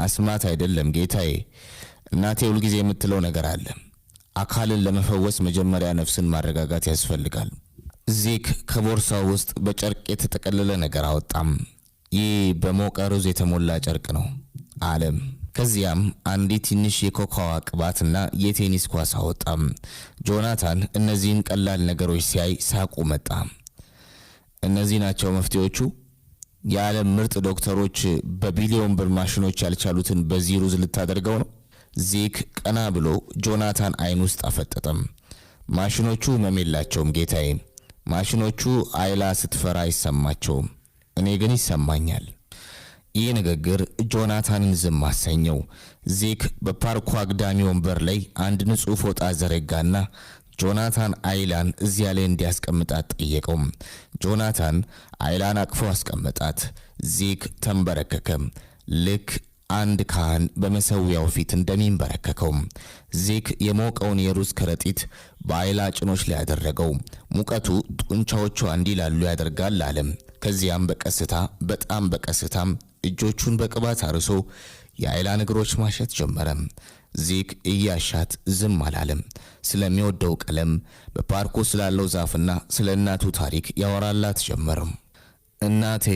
አስማት አይደለም ጌታዬ። እናቴ ሁሉ ጊዜ የምትለው ነገር አለ። አካልን ለመፈወስ መጀመሪያ ነፍስን ማረጋጋት ያስፈልጋል። ዚክ ከቦርሳው ውስጥ በጨርቅ የተጠቀለለ ነገር አወጣም። ይህ በሞቀ ሩዝ የተሞላ ጨርቅ ነው አለም። ከዚያም አንዲት ትንሽ የኮካዋ ቅባትና የቴኒስ ኳስ አወጣም። ጆናታን እነዚህን ቀላል ነገሮች ሲያይ ሳቁ መጣ። እነዚህ ናቸው መፍትሄዎቹ? የዓለም ምርጥ ዶክተሮች በቢሊዮን ብር ማሽኖች ያልቻሉትን በዚህ ሩዝ ልታደርገው ነው? ዚክ ቀና ብሎ ጆናታን አይን ውስጥ አፈጠጠም። ማሽኖቹ ህመም የላቸውም ጌታዬ። ማሽኖቹ አይላ ስትፈራ አይሰማቸውም፣ እኔ ግን ይሰማኛል። ይህ ንግግር ጆናታንን ዝም አሰኘው። ዚክ በፓርኩ አግዳሚ ወንበር ላይ አንድ ንጹህ ፎጣ ዘረጋና ጆናታን አይላን እዚያ ላይ እንዲያስቀምጣት ጠየቀው። ጆናታን አይላን አቅፎ አስቀመጣት። ዚክ ተንበረከከ፣ ልክ አንድ ካህን በመሰዊያው ፊት እንደሚንበረከከው። ዚክ የሞቀውን የሩዝ ከረጢት በአይላ ጭኖች ላይ ያደረገው። ሙቀቱ ጡንቻዎቿ እንዲላሉ ያደርጋል አለም። ከዚያም በጣም በቀስታም እጆቹን በቅባት አርሶ የአይላን እግሮች ማሸት ጀመረ። ዚክ እያሻት ዝም አላለም። ስለሚወደው ቀለም፣ በፓርኩ ስላለው ዛፍና ስለ እናቱ ታሪክ ያወራላት ጀመረ። እናቴ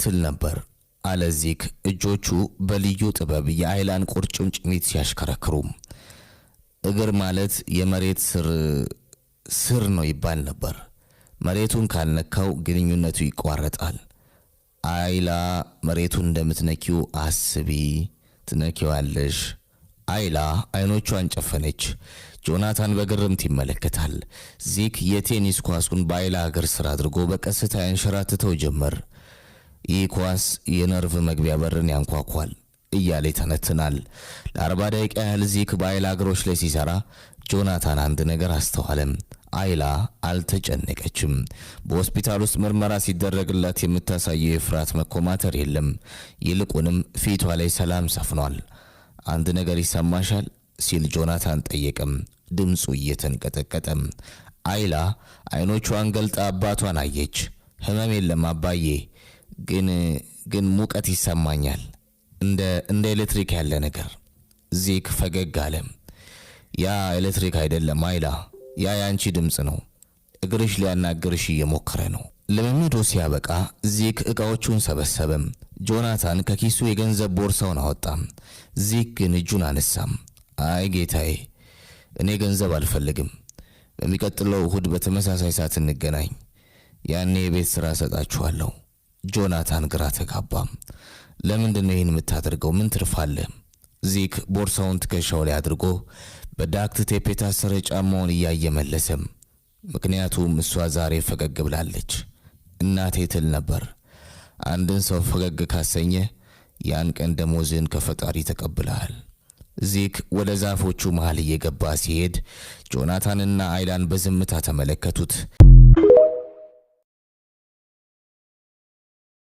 ትል ነበር አለ ዚክ፣ እጆቹ በልዩ ጥበብ የአይላን ቁርጭምጭሚት ሲያሽከረክሩ። እግር ማለት የመሬት ስር ነው ይባል ነበር። መሬቱን ካልነካው ግንኙነቱ ይቋረጣል። አይላ መሬቱን እንደምትነኪው አስቢ፣ ትነኪዋለሽ። አይላ አይኖቿን ጨፈነች። ጆናታን በግርምት ይመለከታል። ዚክ የቴኒስ ኳሱን በአይላ እግር ስር አድርጎ በቀስታ ያንሸራትተው ጀመር። ይህ ኳስ የነርቭ መግቢያ በርን ያንኳኳል እያለ ይተነትናል። ለ40 ደቂቃ ያህል ዚክ በአይላ እግሮች ላይ ሲሰራ ጆናታን አንድ ነገር አስተዋለም። አይላ አልተጨነቀችም። በሆስፒታል ውስጥ ምርመራ ሲደረግላት የምታሳየው የፍርሃት መኮማተር የለም። ይልቁንም ፊቷ ላይ ሰላም ሰፍኗል። አንድ ነገር ይሰማሻል ሲል ጆናታን ጠየቀም፣ ድምፁ እየተንቀጠቀጠ። አይላ አይኖቿን ገልጣ አባቷን አየች። ህመም የለም አባዬ፣ ግን ሙቀት ይሰማኛል፣ እንደ ኤሌክትሪክ ያለ ነገር። ዚክ ፈገግ አለ። ያ ኤሌክትሪክ አይደለም አይላ፣ ያ ያንቺ ድምፅ ነው። እግርሽ ሊያናግርሽ እየሞከረ ነው። ልምምዱ ሲያበቃ ዚክ እቃዎቹን ሰበሰበም። ጆናታን ከኪሱ የገንዘብ ቦርሳውን አወጣም። ዚክ ግን እጁን አነሳም። አይ ጌታዬ፣ እኔ ገንዘብ አልፈልግም። በሚቀጥለው እሁድ በተመሳሳይ ሰዓት እንገናኝ። ያኔ የቤት ሥራ ሰጣችኋለሁ። ጆናታን ግራ ተጋባም። ለምንድነው ይህን የምታደርገው? ምን ትርፋለህ? ዚክ ቦርሳውን ትከሻው ላይ አድርጎ በዳክት ቴፕ የታሰረ ጫማውን እያየ መለሰም። ምክንያቱም እሷ ዛሬ ፈገግ ብላለች። እናቴ ትል ነበር፣ አንድን ሰው ፈገግ ካሰኘ ያን ቀን ደሞዝን ከፈጣሪ ተቀብለሃል። ዚክ ወደ ዛፎቹ መሃል እየገባ ሲሄድ ጆናታንና አይላን በዝምታ ተመለከቱት።